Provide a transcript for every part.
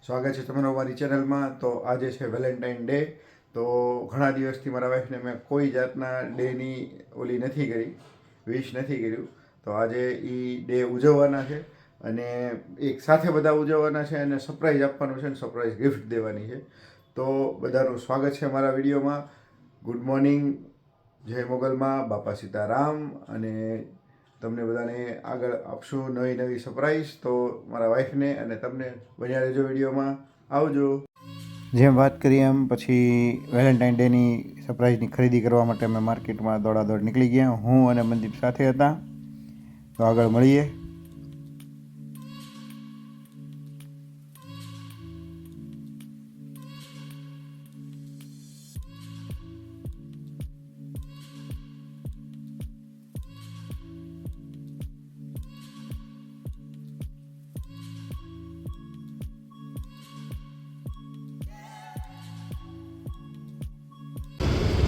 સ્વાગત છે તમારું અમારી ચેનલમાં. તો આજે છે વેલેન્ટાઇન ડે. તો ઘણા દિવસથી મારા વાઈફને મેં કોઈ જાતના ડેની ઓલી નથી કરી, વિશ નથી કર્યું. તો આજે એ ડે ઉજવવાના છે અને એક સાથે બધા ઉજવવાના છે અને સરપ્રાઈઝ આપવાનું છે અને સરપ્રાઈઝ ગિફ્ટ દેવાની છે. તો બધાનું સ્વાગત છે મારા વિડીયોમાં. ગુડ મોર્નિંગ, જય મોગલમાં, બાપા સીતારામ. અને તમને બધાને આગળ આપશું નવી નવી સરપ્રાઈઝ. તો મારા વાઈફને અને તમને બન્યા રહેજો વિડીયોમાં. આવજો. જેમ વાત કરી એમ પછી વેલેન્ટાઇન ડેની સરપ્રાઈઝની ખરીદી કરવા માટે અમે માર્કેટમાં દોડાદોડ નીકળી ગયા. હું અને મનદીપ સાથે હતા. તો આગળ મળીએ.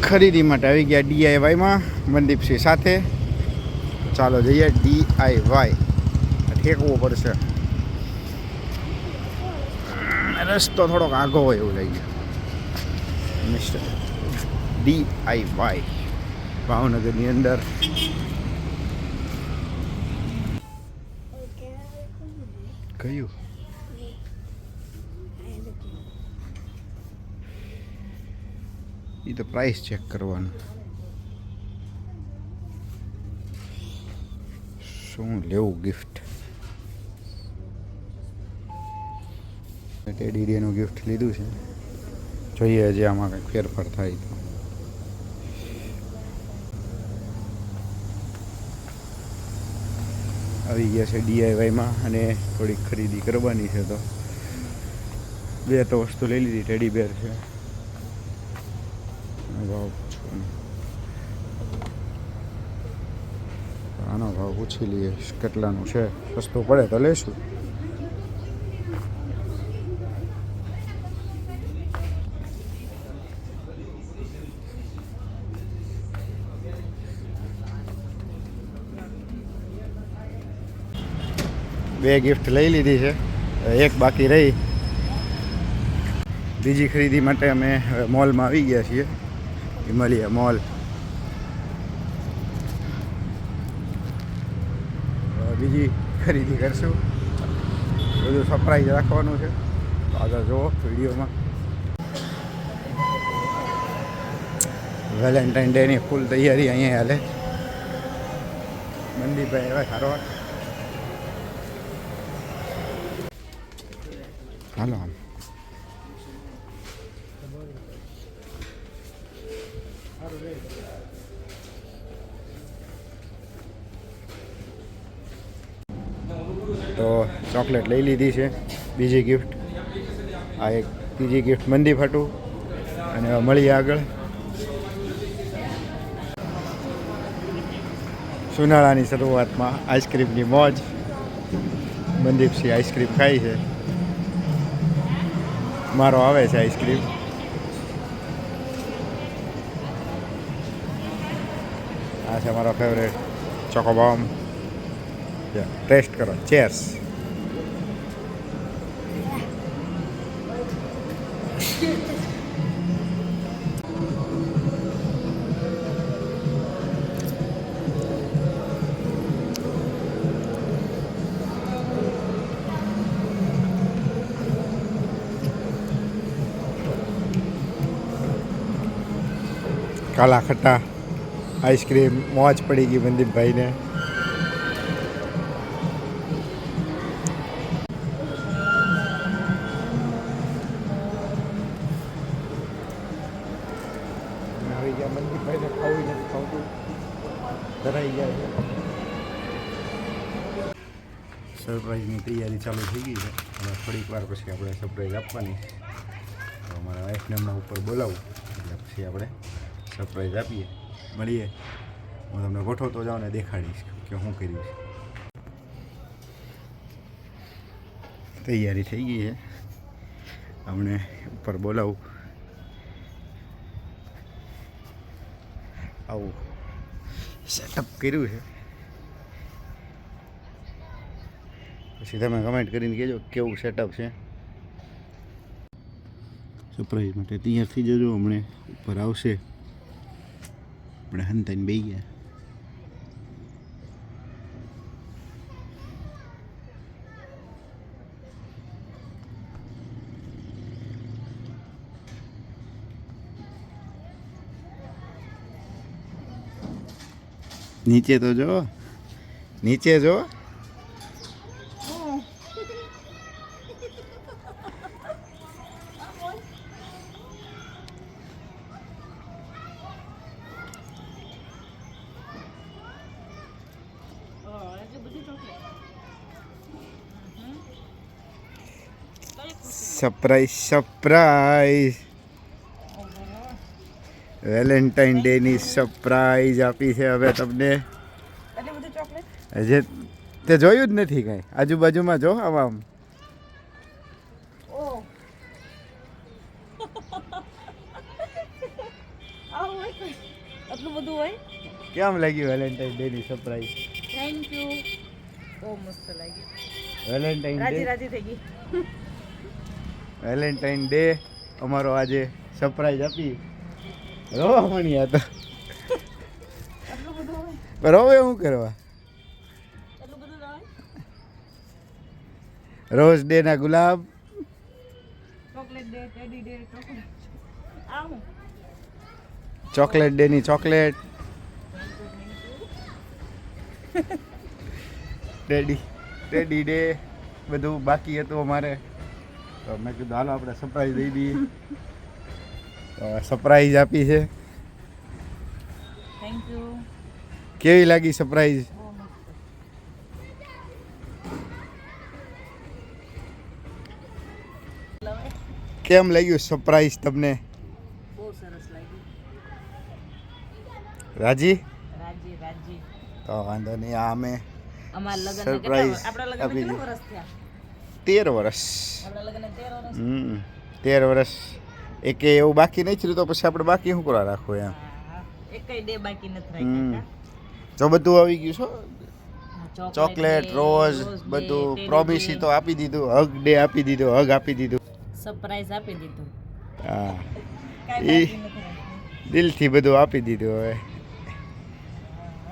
ખરીદી માટે આવી ગયા DIYમાં મનદીપસિંહ સાથે. ચાલો જઈએ DIY. ઠેકવો પડશે, રસ્તો થોડોક આઘો હોય એવું લાગે. મિસ્ટર DIY ભાવનગરની અંદર. કયું એ તો પ્રાઇસ ચેક કરવાનું. શું લેવું ગિફ્ટ? ટેડી ડેનું ગિફ્ટ લીધું છે. જોઈએ હજી આમાં કંઈક ફેરફાર થાય તો. આવી ગયા છે DIYમાં અને થોડીક ખરીદી કરવાની છે. તો બે તો વસ્તુ લઈ લીધી. ટેડી બેર છે. ભાવ આનો ભાવ પૂછી લઈએ કેટલાનું છે. સસ્તું પડે તો લઈશું. બે ગિફ્ટ લઈ લીધી છે, એક બાકી રહી. બીજી ખરીદી માટે અમે મોલમાં આવી ગયા છીએ, હિમાલય મોલ. બીજી ખરીદી કરશું. બધું સરપ્રાઈઝ રાખવાનું છે. તો આગળ જુઓ વિડીયોમાં. વેલેન્ટાઇન ડેની ફૂલ તૈયારી અહીંયા હાલે. મંદીભાઈ હવે સારવાર. હાલો આમ તો ચોકલેટ લઈ લીધી છે. બીજી ગિફ્ટ, આ એક ત્રીજી ગિફ્ટ મંદીપ હતું. અને મળીએ આગળ. ઉનાળાની શરૂઆતમાં આઈસ્ક્રીમની મોજ. મંદીપસિંહ આઈસ્ક્રીમ ખાય છે. મારો આવે છે આઈસ્ક્રીમ. આ છે મારો ફેવરેટ ચોકોબોમ્બ. ટેસ્ટ કરો. ચેર્સ. કાલા ખટ્ટા આઈસ્ક્રીમ. મોજ પડી ગઈ મંદીપભાઈને. આવી ગયા મંદીપભાઈને ખાવું નથી ખાવતું, ધરાઈ ગયા છે. સરપ્રાઈઝની તૈયારી ચાલુ થઈ ગઈ છે. હવે થોડીક વાર પછી આપણે સરપ્રાઈઝ આપવાની. તો અમારા વાઈફને હમણાં ઉપર બોલાવું એટલે પછી આપણે સરપ્રાઈઝ આપીએ. મળીએ. હું તમને ગોઠવતો જાઉં ને દેખાડીશ કે હું કર્યું છે. તૈયારી થઈ ગઈ છે. હમણે ઉપર બોલાવું. આવું સેટઅપ કર્યું છે. પછી તમે કમેન્ટ કરીને કહેજો કેવું સેટઅપ છે. સરપ્રાઈઝ માટે તૈયાર થઈ જજો. હમણે ઉપર આવશે. આપણે હંતાઈને બેસી ગયા. નીચે તો જો, નીચે જો. સરપ્રાઈઝ સરપ્રાઈઝ વેલેન્ટાઇન ડે ની સરપ્રાઈઝ આપી છે હવે તમને. જે તે જોયું જ નથી કાંઈ. આજુબાજુમાં જો આમ આટલું બધું હોય. કેમ લાગ્યું વેલેન્ટાઇન ડે ની સરપ્રાઈઝ? Thank you. બહુ મસ્ત લાગ્યું. વેલેન્ટાઇન રાજી ડે, રાજી થઈ ગઈ. વેલેન્ટાઇન ડે અમારો આજે સરપ્રાઈઝ આપી. રોવા મણી આ તો. આટલું બધું હોય. રોવે શું કરવા? આટલું બધું હોય. રોઝ ડે ના ગુલાબ, chocolate day, teddy day, chocolate. આ હું ચોકલેટ ડે ની ચોકલેટ, ટેડી ડે બધું બાકી હતું અમારે. તો મેં કીધું હાલો આપણે સરપ્રાઈઝ દઈ દઈએ. તો સરપ્રાઈઝ આપી છે. Thank you. કેવી લાગી સરપ્રાઈઝ? બહુ મસ્ત. કેમ લાગ્યું સરપ્રાઈઝ તમને? બહુ સરસ લાગ્યું. રાજી? રાજી રાજી. તો વાંધો નહીં. આ અમે અમારા લગ્ન સરપ્રાઈઝ આપણા લગ્ન આપી કેટલા દીધી. વર્ષ થયા? 13 વર્ષ. આપણા લગ્ન 13 વર્ષ. 13 વર્ષ. એકે એવું બાકી નહીં થયું તો પછી આપણે બાકી શું કરવા રાખવું એમ. હા, એકય ડે બાકી નથી હમ. રાખ્યા. જો બધું આવી ગયું છો. કા? ચોકલેટ, રોઝ બધું પ્રોમિસી તો આપી દીધું. હગ ડે આપી દીધું. હગ આપી દીધું. સરપ્રાઈઝ આપી દીધું. હા, કાંઈ ઈ બાકી નથી રાખ્યું. દિલથી બધું આપી દીધું. હવે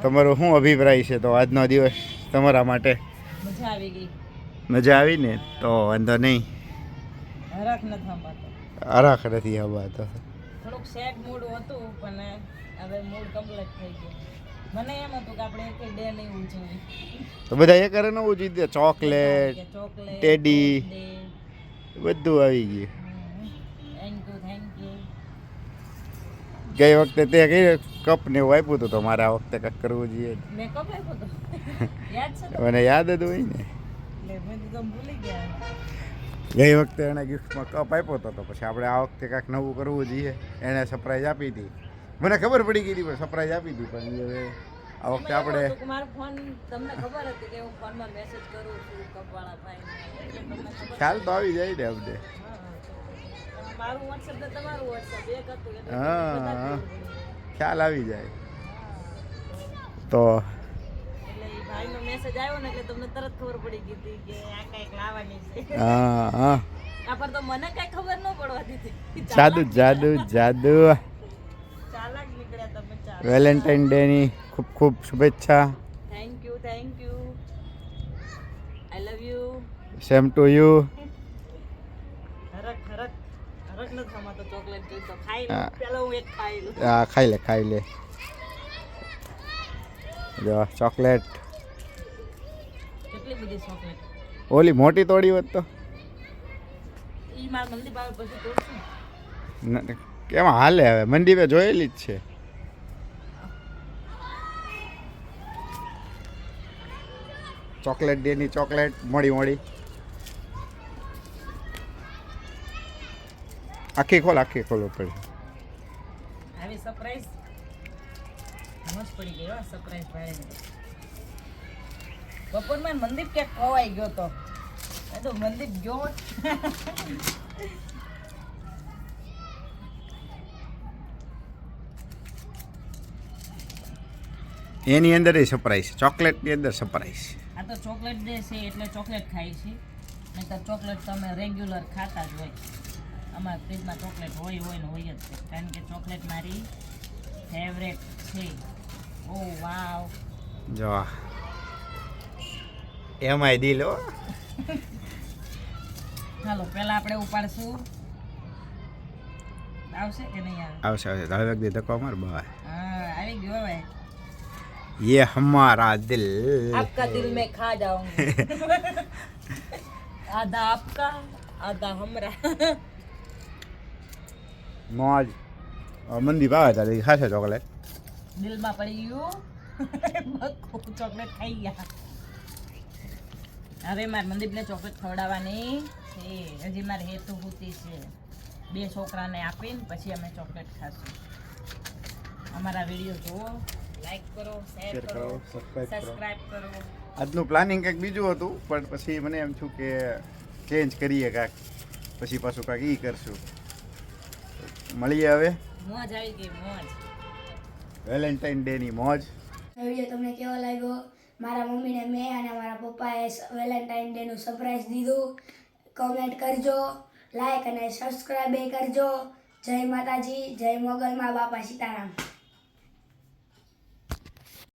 તમારો શું અભિપ્રાય છે તો આજનો દિવસ તમારા માટે? મજા આવી ગઈ. મજા આવી ને? તો વાંધો નહીં. હરખ નથી સંભાળતો. હરાખ નથી હવા તો. થોડુંક સેડ મૂડ હતું પણ હવે મૂડ કમ્પ્લીટ થઈ ગયો. મને એમ હતું કે આપણે એક ડે નહીં ઉજવીએ. તો બધા એ કરે ને ઉજવી દે. ચોકલેટ, ચોકલેટ, ટેડી બધું આવી ગયું. Thank you thank you. ગઈ વખતે તે કઈ કપ ને એવું આપ્યું હતું તો મારે આ વખતે કંઈક કરવું જોઈએ. મેં કપ આપ્યો હતો. યાદ છે તો? મને યાદ જ હોય ને. એટલે મેં તો તમે ભૂલી ગયા. ગઈ વખતે એણે ગિફ્ટમાં કપ આપ્યો હતો તો પછી આપણે આ વખતે કાંઈક નવું કરવું જોઈએ. એણે સરપ્રાઈઝ આપી હતી. મને ખબર પડી ગઈ હતી પણ સરપ્રાઈઝ આપી હતી. પણ હવે આ વખતે આપણે મારો ફોન તમને ખબર હતી કે હું ફોનમાં મેસેજ કરું છું કપવાળા ભાઈને. એટલે તમને ખબર. ખ્યાલ તો આવી જાય ને અમને. મારું WhatsApp ને તમારું WhatsApp એક હતું એટલે હા, બધા હા. ખબર પડી. ખ્યાલ આવી જાય તો એટલે એ ભાઈનો મેસેજ આવ્યો ને એટલે તમને તરત ખબર પડી ગઈ હતી કે આ કંઈક લાવવાની છે. હા હા. આ પર તો મને કઈ ખબર ન પડવા દીધી. જાદુ જાદુ જાદુ. ચાલાક નીકળ્યા તમે. ચાલાક. વેલેન્ટાઇન ડે ની ખૂબ ખૂબ શુભેચ્છા. Thank you thank you. I love you. Same to you. હરક હરક હરક ન થવા તો ચોકલેટ જોઈ તો ખાઈ હા. લઉં. પેલા હું એક ખાઈ લઉં. હા, ખાઈ લે ખાઈ લે. જો ચોકલેટ. કેટલી બધી ચોકલેટ. ઓલી મોટી તોડી હોત તો ઈ માર મંદી બાર પછી તોડશું. કેમાં હાલે? હવે મંદીપે જોયેલી જ છે. ચોકલેટ ડે ની ચોકલેટ મોડી મોડી. આખી ખોલ પડે. આવી સરપ્રાઈઝ મસ્ત પડી ગઈ હો સરપ્રાઈઝ ભાઈને. બપોરમાં મંદીપ ક્યાંક ખવાઈ ગયો તો. એ તો મંદીપ ગયો હોત. એની અંદર સરપ્રાઈઝ. ચોકલેટની અંદર સરપ્રાઈઝ. આ તો ચોકલેટ ડે છે એટલે ચોકલેટ ખાઈ છે નહીં તો ચોકલેટ તો અમે રેગ્યુલર ખાતા જ હોય. અમારા ફ્રીજમાં ચોકલેટ હોય ને હોય જ છે, કારણ કે ચોકલેટ મારી ફેવરેટ છે. ઓ વાવ, જો એમાંય દિલ હો. હાલો પહેલા આપણે ઉપાડશું. આવશે કે નહીં આવે? આવશે આવશે હવે એક દી ધક્કો માર બસ. હા આવી ગયો હવે. ये हमारा दिल आपका दिल में खा जाऊंगी. आधा आपका आधा हमरा. મોજ મંદી ભાવે તારી ખાશે ચોકલેટ. દિલમાં પડી ગયું. બકુ ચોકલેટ ખાઈ ગયા. હવે મારે મંદીપને ચોકલેટ ખવડાવવાની છે. હજી મારે હેતુ પૂતી છે. 2 છોકરાને આપીને પછી અમે ચોકલેટ ખાશું. અમારા વિડીયો જુઓ, લાઈક કરો, શેર કરો, સબસ્ક્રાઇબ કરો. આજનું પ્લાનિંગ કંઈક બીજું હતું પણ પછી મને એમ થયું કે ચેન્જ કરીએ કાંઈક, પછી પાછું કાંઈક ઈ કરશું. મળીએ હવે મોજ આવી ગઈ, મોજ. વેલેન્ટાઇન ડેની મોજ. વિડીયો તમને કેવો લાગ્યો? મારા મમ્મીને મેં અને મારા પપ્પાએ વેલેન્ટાઇન ડેનું સરપ્રાઈઝ દીધું. કમેન્ટ કરજો, લાઈક અને સબસ્ક્રાઈબ કરજો. જય માતાજી, જય મોગલમાં, બાપા સીતારામ.